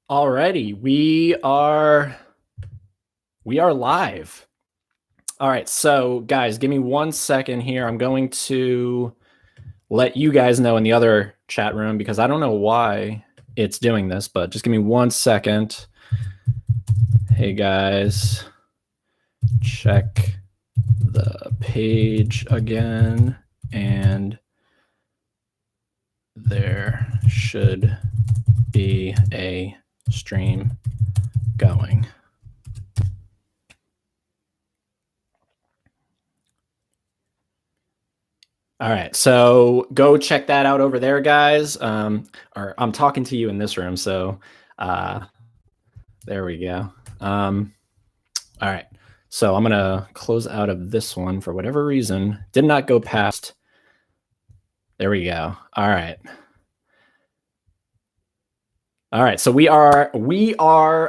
Alrighty, we are live. All right, so guys, give me 1 second here. I'm going to let you guys know in the other chat room because I don't know why it's doing this, but just give me 1 second. Hey guys, check the page again, and there should be a stream going. All right, so go check that out over there, guys. Or I'm talking to you in this room, so there we go. All right, so I'm gonna close out of this one for whatever reason. Did not go past. There we go. All right. All right, so we are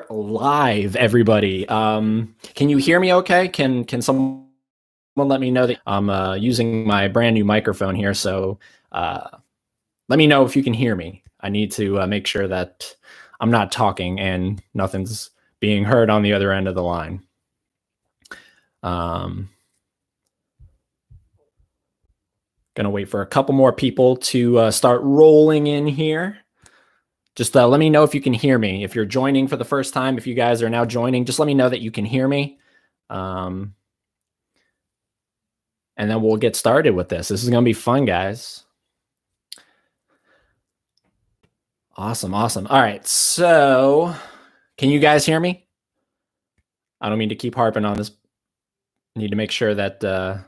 live, everybody. Can you hear me? Okay. Can someone let me know that I'm using my brand new microphone here? So let me know if you can hear me. I need to make sure that I'm not talking and nothing's being heard on the other end of the line. Gonna wait for a couple more people to start rolling in here. Just let me know if you can hear me. If you're joining for the first time, if you guys are now joining, just let me know that you can hear me. And then we'll get started with this. This is going to be fun, guys. Awesome. All right. So can you guys hear me? I don't mean to keep harping on this. I need to make sure that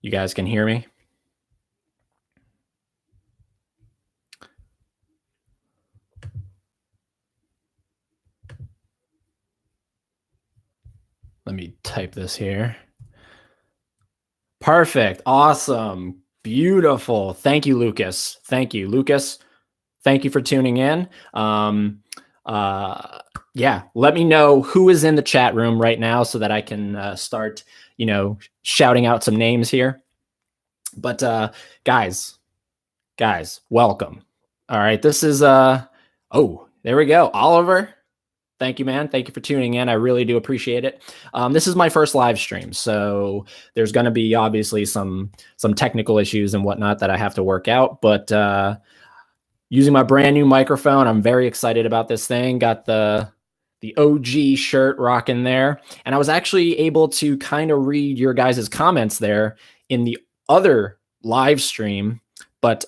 you guys can hear me. Let me type this here. Perfect. Awesome. Beautiful. Thank you, Lucas. Thank you, Lucas. Thank you for tuning in. Yeah, let me know who is in the chat room right now so that I can start, shouting out some names here. But guys, welcome. All right, this is oh, there we go. Oliver, thank you, man. Thank you for tuning in. I really do appreciate it. This is my first live stream, so there's going to be obviously some technical issues and whatnot that I have to work out. But using my brand new microphone, I'm very excited about this thing. Got the OG shirt rocking there, and I was actually able to kind of read your guys' comments there in the other live stream. But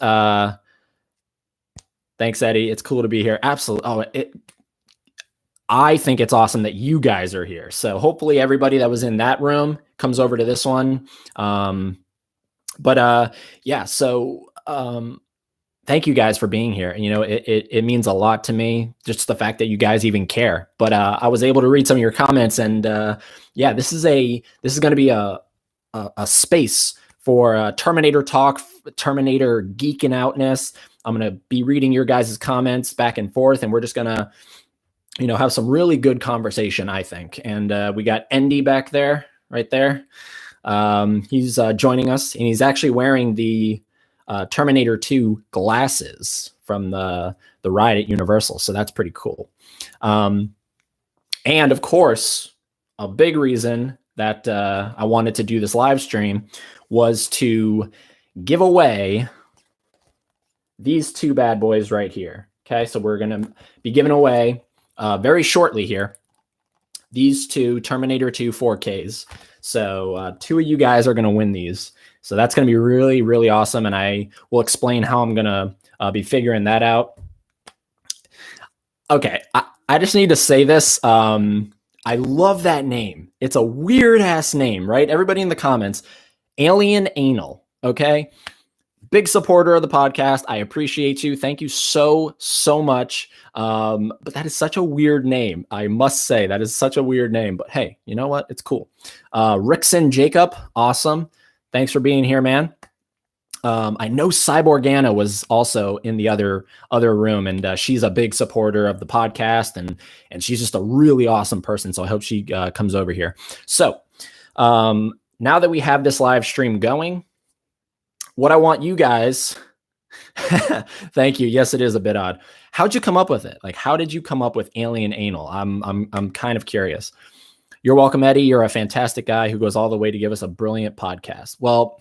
thanks, Eddie. It's cool to be here. Absolutely. I think it's awesome that you guys are here. So hopefully everybody that was in that room comes over to this one. Yeah, so thank you guys for being here. It means a lot to me, just the fact that you guys even care. But I was able to read some of your comments, and yeah, this is going to be a space for Terminator talk, Terminator geeking outness. I'm going to be reading your guys' comments back and forth, and we're just going to have some really good conversation, I think. And we got Andy back there, right there. He's joining us, and he's actually wearing the Terminator 2 glasses from the ride at Universal. So that's pretty cool. And of course, a big reason that I wanted to do this live stream was to give away these two bad boys right here. Okay, so we're going to be giving away very shortly here these two Terminator 2 4Ks. So two of you guys are going to win these. So that's going to be really, really awesome. And I will explain how I'm going to be figuring that out. Okay, I just need to say this. I love that name. It's a weird ass name, right? Everybody in the comments, Alien Anal. Okay. Big supporter of the podcast. I appreciate you. Thank you so much. But that is such a weird name. I must say that is such a weird name, but hey, you know what? It's cool. Rickson Jacob. Awesome. Thanks for being here, man. I know Cyborgana was also in the other room, and she's a big supporter of the podcast, and she's just a really awesome person. So I hope she comes over here. So now that we have this live stream going, what I want you guys Thank you. Yes, it is a bit odd. How'd you come up with it? Like, how did you come up with alien anal? I'm kind of curious. You're welcome, Eddie. You're a fantastic guy who goes all the way to give us a brilliant podcast. Well,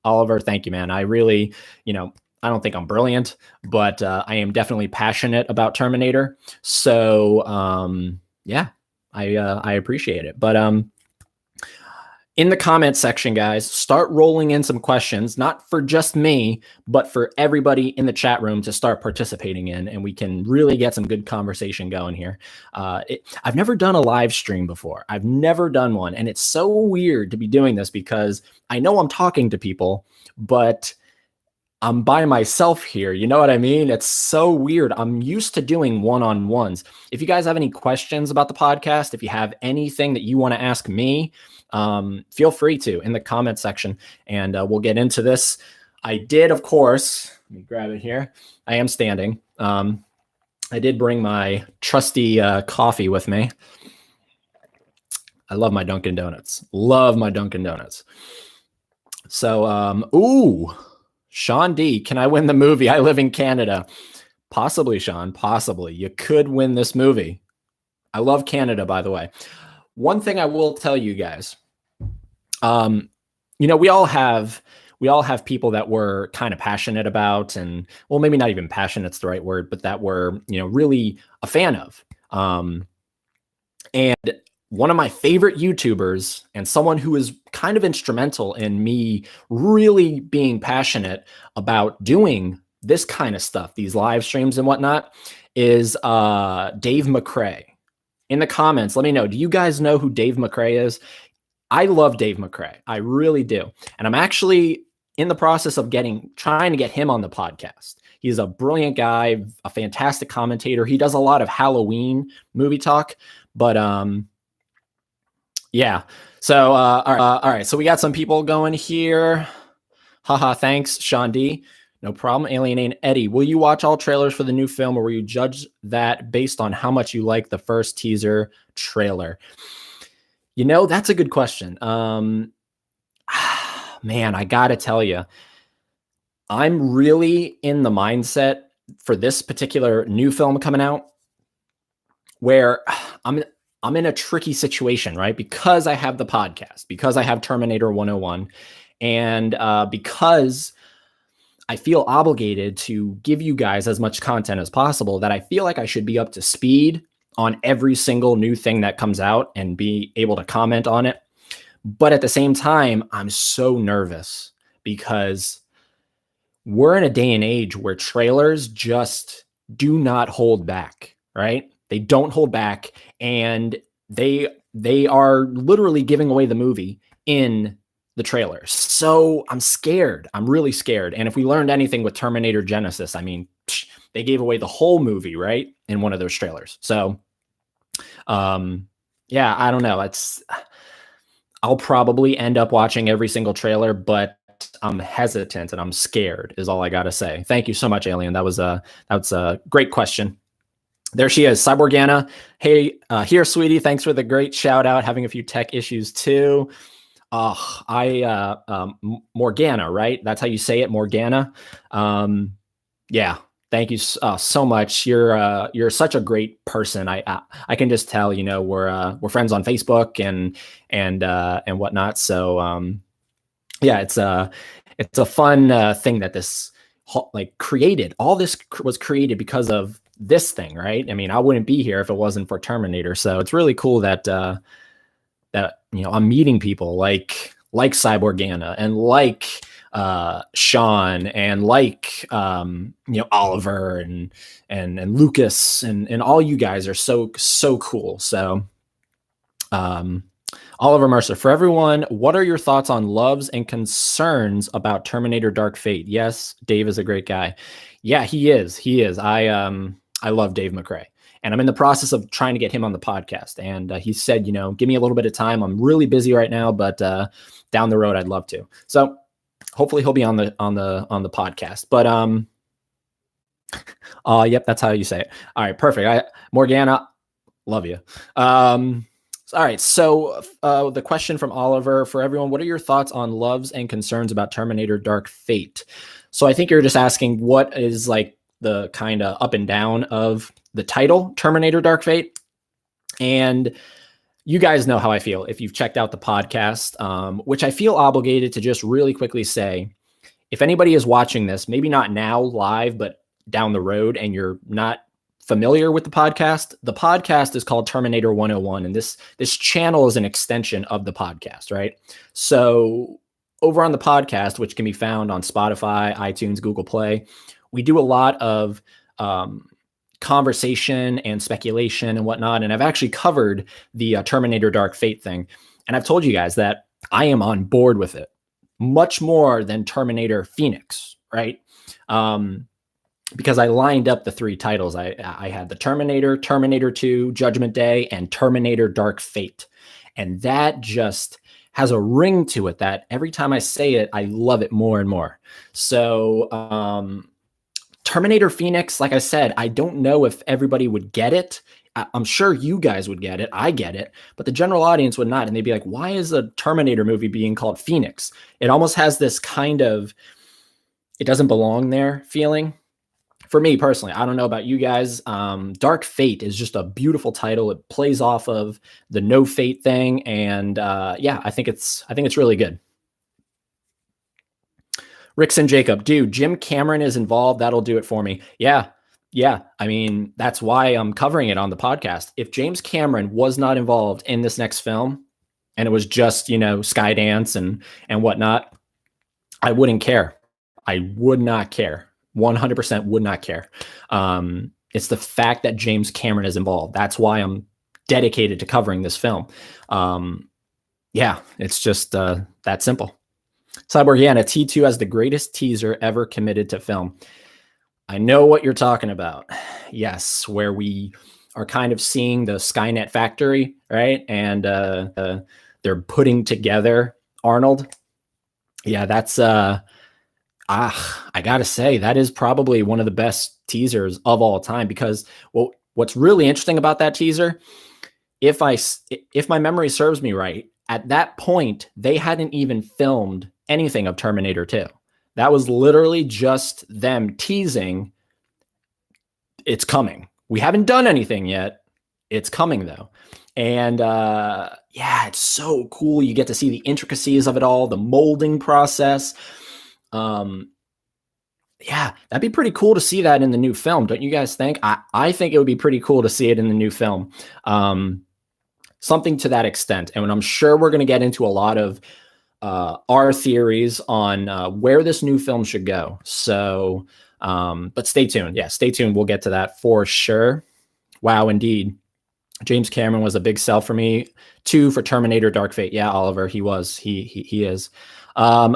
Oliver, thank you, man. I really, I don't think I'm brilliant, but I am definitely passionate about Terminator. So, yeah, I appreciate it. But in the comment section, guys, start rolling in some questions, not for just me, but for everybody in the chat room to start participating in, and we can really get some good conversation going here. I've never done a live stream before. I've never done one, and it's so weird to be doing this because I know I'm talking to people, but I'm by myself here. You know what I mean? It's so weird. I'm used to doing one-on-ones. If you guys have any questions about the podcast, if you have anything that you want to ask me, feel free to in the comment section, and we'll get into this. I did, of course, let me grab it here. I am standing. I did bring my trusty coffee with me. I love my Dunkin' Donuts. Love my Dunkin' Donuts. So, ooh, Sean D, can I win the movie? I live in Canada. Possibly, Sean, possibly. You could win this movie. I love Canada, by the way. One thing I will tell you guys, we all have people that we're kind of passionate about, and well, maybe not even passionate's the right word, but that we're, really a fan of. And one of my favorite YouTubers and someone who is kind of instrumental in me really being passionate about doing this kind of stuff, these live streams and whatnot, is Dave McCray. In the comments, let me know. Do you guys know who Dave McCray is? I love Dave McCray. I really do. And I'm actually in the process of trying to get him on the podcast. He's a brilliant guy, a fantastic commentator. He does a lot of Halloween movie talk, but yeah. So, all right. So we got some people going here. Haha. Thanks, Sean D. No problem. Alien Eddie, will you watch all trailers for the new film, or will you judge that based on how much you like the first teaser trailer? That's a good question. Man, I got to tell you, I'm really in the mindset for this particular new film coming out where I'm in a tricky situation, right? Because I have the podcast, because I have Terminator 101, and because I feel obligated to give you guys as much content as possible, that I feel like I should be up to speed on every single new thing that comes out and be able to comment on it. But at the same time, I'm so nervous because we're in a day and age where trailers just do not hold back, right? They don't hold back, and they are literally giving away the movie in the trailer. So I'm scared. I'm really scared. And if we learned anything with Terminator Genesis, I mean, they gave away the whole movie, right, in one of those trailers. So, yeah, I don't know. I'll probably end up watching every single trailer, but I'm hesitant and I'm scared is all I got to say. Thank you so much, Alien. That was a great question. There she is, Cyborgana. Hey, here, sweetie. Thanks for the great shout out. Having a few tech issues too. Morgana, right? That's how you say it, Morgana. Yeah. Thank you so much. You're such a great person. I can just tell. We're friends on Facebook and whatnot. So yeah, it's a fun thing that this created. All this was created because of this thing, right? I mean, I wouldn't be here if it wasn't for Terminator. So it's really cool that I'm meeting people like Cyborgana and like Sean and like Oliver and Lucas and all you guys are so cool. So Oliver Mercer, for everyone, what are your thoughts on loves and concerns about Terminator Dark Fate? Yes, Dave is a great guy. Yeah, he is. I love Dave McCray. And I'm in the process of trying to get him on the podcast. And he said, give me a little bit of time. I'm really busy right now, but down the road, I'd love to. So hopefully he'll be on the podcast. But yep, that's how you say it. All right, perfect. Morgana, love you. All right. So the question from Oliver, for everyone, what are your thoughts on loves and concerns about Terminator Dark Fate? So I think you're just asking what is like the kind of up and down of the title, Terminator Dark Fate. And you guys know how I feel if you've checked out the podcast, which I feel obligated to just really quickly say, if anybody is watching this, maybe not now live, but down the road, and you're not familiar with the podcast is called Terminator 101. And this channel is an extension of the podcast, right? So over on the podcast, which can be found on Spotify, iTunes, Google Play, we do a lot of conversation and speculation and whatnot. And I've actually covered the Terminator Dark Fate thing. And I've told you guys that I am on board with it much more than Terminator Phoenix, right? Because I lined up the three titles. I had the Terminator, Terminator 2, Judgment Day, and Terminator Dark Fate. And that just has a ring to it that every time I say it, I love it more and more. So Terminator Phoenix, like I said, I don't know if everybody would get it. I'm sure you guys would get it. I get it. But the general audience would not. And they'd be like, why is a Terminator movie being called Phoenix? It almost has this kind of, it doesn't belong there feeling. For me personally, I don't know about you guys. Dark Fate is just a beautiful title. It plays off of the No Fate thing. And yeah, I think it's really good. Rickson Jacob, dude, Jim Cameron is involved. That'll do it for me. Yeah. I mean, that's why I'm covering it on the podcast. If James Cameron was not involved in this next film and it was just, Skydance and whatnot, I wouldn't care. I would not care. 100% would not care. It's the fact that James Cameron is involved. That's why I'm dedicated to covering this film. Yeah, it's just that simple. Cyborg Yana, T2 has the greatest teaser ever committed to film. I know what you're talking about. Yes, where we are kind of seeing the Skynet factory, right? And they're putting together Arnold. Yeah, that's I gotta say, that is probably one of the best teasers of all time, because what's really interesting about that teaser, if my memory serves me right, at that point, they hadn't even filmed anything of Terminator 2. That was literally just them teasing, it's coming. We haven't done anything yet. It's coming though. And yeah, it's so cool. You get to see the intricacies of it all, the molding process. Yeah, that'd be pretty cool to see that in the new film. Don't you guys think? I think it would be pretty cool to see it in the new film. Something to that extent. And I'm sure we're going to get into a lot of our theories on where this new film should go. So, but stay tuned. Yeah, stay tuned. We'll get to that for sure. Wow, indeed. James Cameron was a big sell for me. 2 for Terminator Dark Fate. Yeah, Oliver, he was. He is.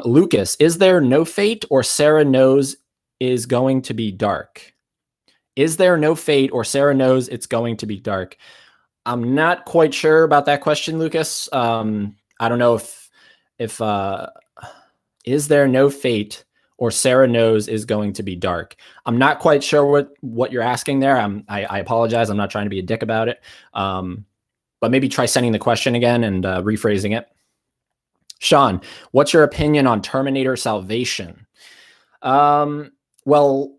Lucas, is there no fate or Sarah knows is going to be dark? Is there no fate or Sarah knows it's going to be dark? I'm not quite sure about that question, Lucas. I don't know if is there no fate or Sarah knows is going to be dark? I'm not quite sure what you're asking there. I apologize. I'm not trying to be a dick about it. But maybe try sending the question again and rephrasing it. Sean, what's your opinion on Terminator Salvation? Well,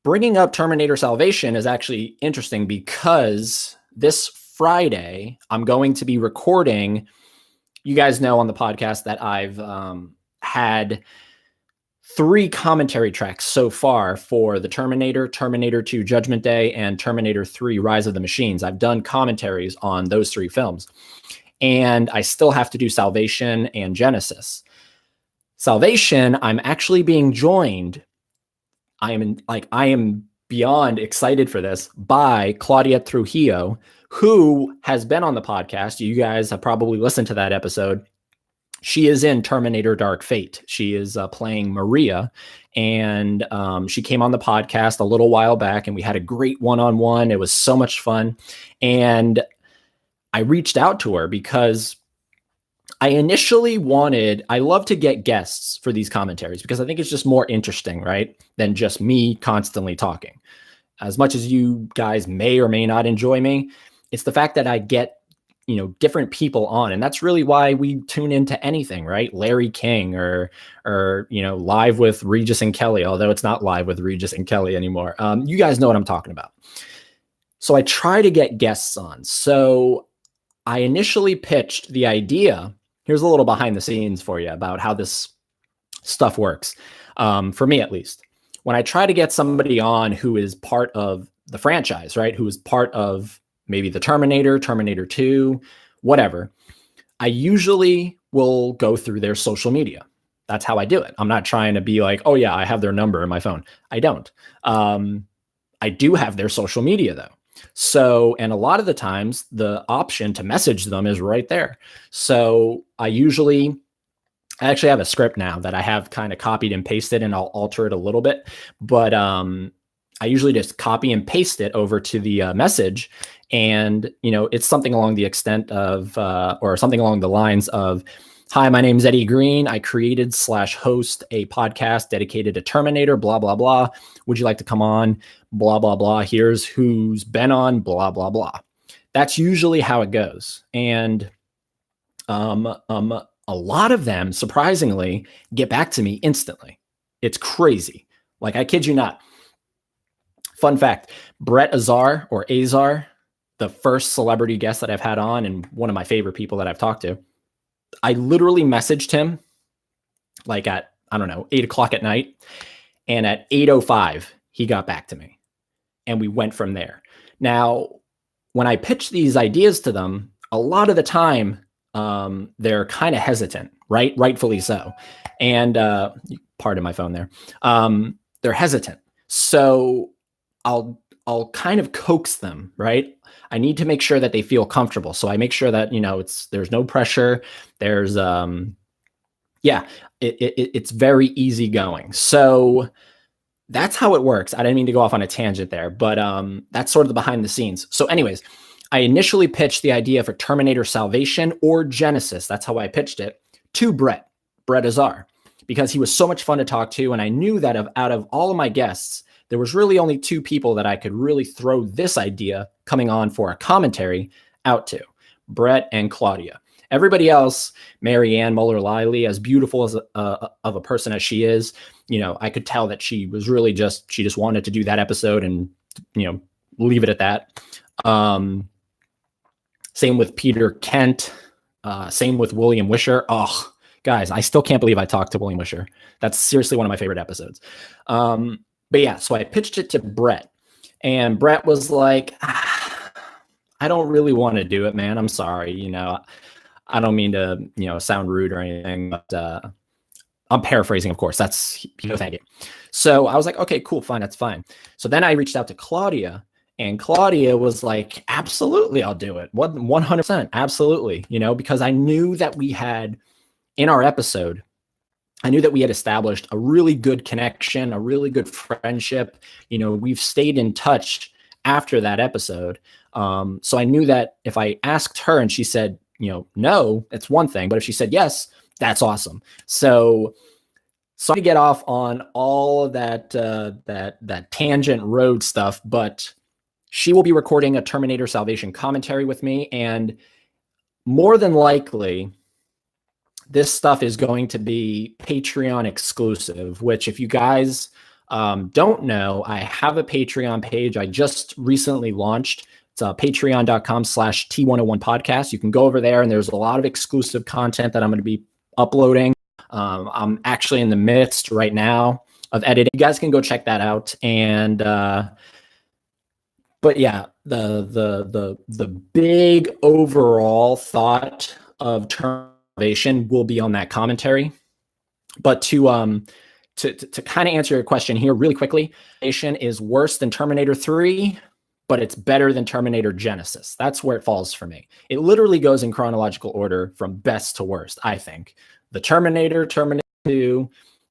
bringing up Terminator Salvation is actually interesting because this Friday, I'm going to be recording. You guys know on the podcast that I've had 3 commentary tracks so far for the Terminator, Terminator 2 Judgment Day, and Terminator 3 Rise of the Machines. I've done commentaries on those 3 films. And I still have to do Salvation and Genesis. Salvation, I'm actually being joined. I am beyond excited for this by Claudia Trujillo, who has been on the podcast. You guys have probably listened to that episode. She is in Terminator Dark Fate. She is playing Maria, and she came on the podcast a little while back, and we had a great one-on-one. It was so much fun. And I reached out to her because I initially I love to get guests for these commentaries because I think it's just more interesting, right? Than just me constantly talking. As much as you guys may or may not enjoy me, it's the fact that I get different people on. And that's really why we tune into anything, right? Larry King or Live with Regis and Kelly, although it's not Live with Regis and Kelly anymore. You guys know what I'm talking about. So I try to get guests on. So I initially pitched the idea. Here's a little behind the scenes for you about how this stuff works. For me, at least, when I try to get somebody on who is part of the franchise, right? Who is part of maybe the Terminator 2, whatever, I usually will go through their social media. That's how I do it. I'm not trying to be like, oh yeah, I have their number in my phone. I don't. I do have their social media though. So, and a lot of the times the option to message them is right there. So I actually have a script now that I have kind of copied and pasted, and I'll alter it a little bit. But I usually just copy and paste it over to the message. And, it's something along the extent of, or something along the lines of, hi, my name's Eddie Green. I created/host a podcast dedicated to Terminator, blah, blah, blah. Would you like to come on? Blah, blah, blah. Here's who's been on, blah, blah, blah. That's usually how it goes. And a lot of them, surprisingly, get back to me instantly. It's crazy. Like, I kid you not. Fun fact, Brett Azar, or Azar, the first celebrity guest that I've had on and one of my favorite people that I've talked to, I literally messaged him like at, 8 o'clock at night. And at 8:05, he got back to me. And we went from there. Now, when I pitch these ideas to them, a lot of the time, they're kind of hesitant, right? Rightfully so. And pardon my phone there. They're hesitant. So I'll kind of coax them, right? I need to make sure that they feel comfortable. So I make sure that, there's no pressure. There's, it's very easygoing. So that's how it works. I didn't mean to go off on a tangent there, but that's sort of the behind the scenes. So anyways, I initially pitched the idea for Terminator Salvation or Genesis. That's how I pitched it to Brett Azar, because he was so much fun to talk to. And I knew that out of all of my guests, there was really only two people that I could really throw this idea coming on for a commentary out to, Brett and Claudia. Everybody else, Marianne Muller-Liley, as beautiful as of a person as she is, I could tell that she was really she just wanted to do that episode and, leave it at that. Same with Peter Kent. Same with William Wisher. Oh, guys, I still can't believe I talked to William Wisher. That's seriously one of my favorite episodes. But yeah, so I pitched it to Brett, and Brett was like, I don't really want to do it, man. I'm sorry. I don't mean to, sound rude or anything, but I'm paraphrasing, of course. Thank you. So I was like, okay, cool, fine, that's fine. So then I reached out to Claudia, and Claudia was like, absolutely, I'll do it. 100%, absolutely. Because I knew that we had, in our episode, I knew that we had established a really good connection, a really good friendship. We've stayed in touch after that episode. So I knew that if I asked her and she said, no, that's one thing. But if she said yes, that's awesome. So sorry to get off on all of that tangent road stuff, but she will be recording a Terminator Salvation commentary with me. And more than likely, this stuff is going to be Patreon exclusive, which if you guys don't know, I have a Patreon page I just recently launched. It's patreon.com/T101 podcast. You can go over there and there's a lot of exclusive content that I'm going to be uploading. I'm actually in the midst right now of editing. You guys can go check that out. And, but yeah, the big overall thought of Termination will be on that commentary. But to kind of answer your question here really quickly, Termination is worse than Terminator 3, but it's better than Terminator Genesis. That's where it falls for me. It literally goes in chronological order from best to worst, I think. The Terminator 2,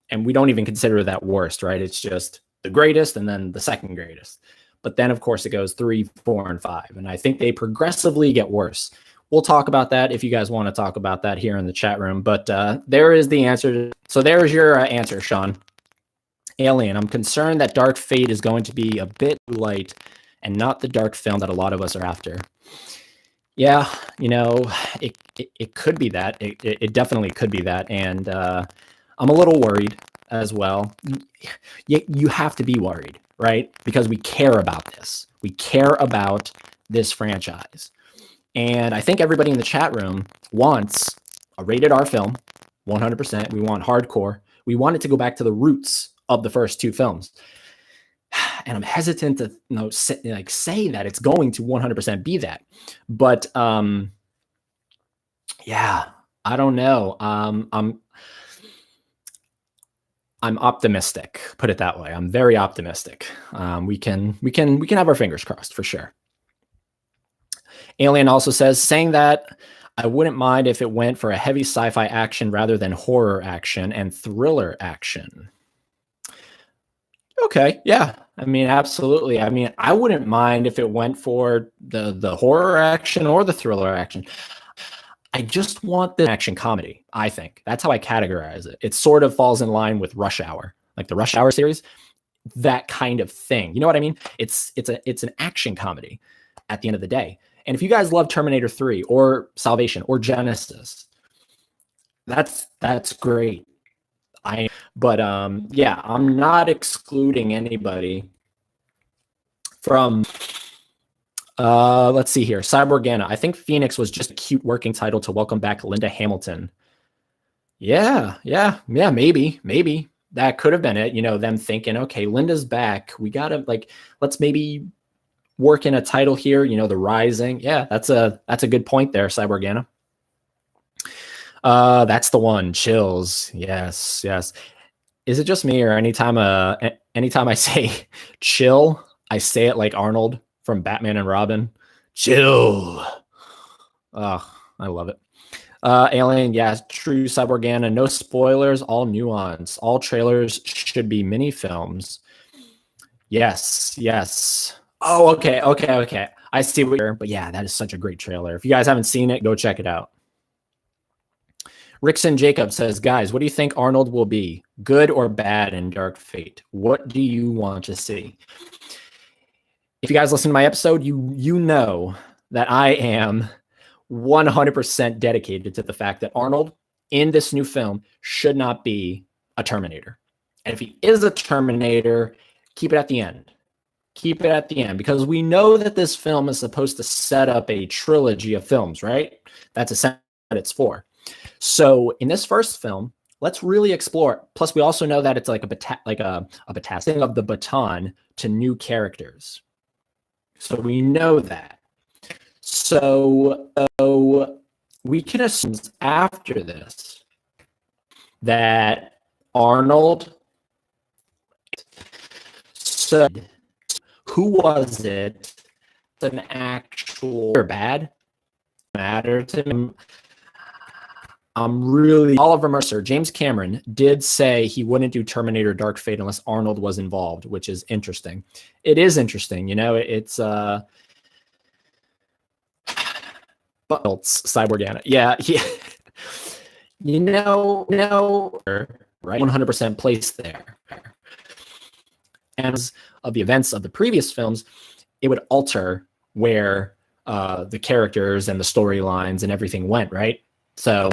and we don't even consider that worst, right? It's just the greatest and then the second greatest. But then, of course, it goes 3, 4, and 5. And I think they progressively get worse. We'll talk about that if you guys want to talk about that here in the chat room. But there is the answer. So there's your answer, Sean. Alien, I'm concerned that Dark Fate is going to be a bit light and not the dark film that a lot of us are after. Yeah, you know, it could be that. It definitely could be that. And I'm a little worried as well. You have to be worried, right? Because we care about this. We care about this franchise. And I think everybody in the chat room wants a rated R film, 100%. We want hardcore. We want it to go back to the roots of the first two films. And I'm hesitant to say that it's going to 100% be that. But yeah, I don't know. I'm optimistic. Put it that way. I'm very optimistic. We can have our fingers crossed for sure. Alien also says, saying that I wouldn't mind if it went for a heavy sci-fi action rather than horror action and thriller action. Okay, yeah. I mean, absolutely. I mean, I wouldn't mind if it went for the horror action or the thriller action. I just want the action comedy, I think. That's how I categorize it. It sort of falls in line with Rush Hour, like the Rush Hour series, that kind of thing. You know what I mean? It's an action comedy at the end of the day. And if you guys love Terminator 3 or Salvation or Genesis, that's great. But yeah, I'm not excluding anybody from let's see here. Cyborgana. I think Phoenix was just a cute working title to welcome back Linda Hamilton. Yeah, maybe. That could have been it. You know, them thinking, okay, Linda's back. We gotta let's maybe work in a title here, you know, The Rising. Yeah, that's a good point there, Cyborgana. That's the one. Chills. Yes. Is it just me, or anytime I say chill, I say it like Arnold from Batman and Robin? Chill. Oh, I love it. Alien, yeah, true. Cyborgana, no spoilers, all nuance. All trailers should be mini films. Yes. Oh, okay. I see what you're, but yeah, that is such a great trailer. If you guys haven't seen it, go check it out. Rickson Jacob says, guys, what do you think Arnold will be? Good or bad in Dark Fate? What do you want to see? If you guys listen to my episode, you know that I am 100% dedicated to the fact that Arnold in this new film should not be a Terminator. And if he is a Terminator, keep it at the end. Keep it at the end, because we know that this film is supposed to set up a trilogy of films, right? That's essentially what it's for. So in this first film, let's really explore. Plus, we also know that it's like a passing of the baton to new characters. So we know that. So we can assume after this that Arnold. So who was it? An actual or bad matter to him. Oliver Mercer, James Cameron did say he wouldn't do Terminator Dark Fate unless Arnold was involved, which is interesting. It is interesting, you know, it's Cyborgana. Yeah. You know, right? 100% placed there. And of the events of the previous films, it would alter where the characters and the storylines and everything went, right? So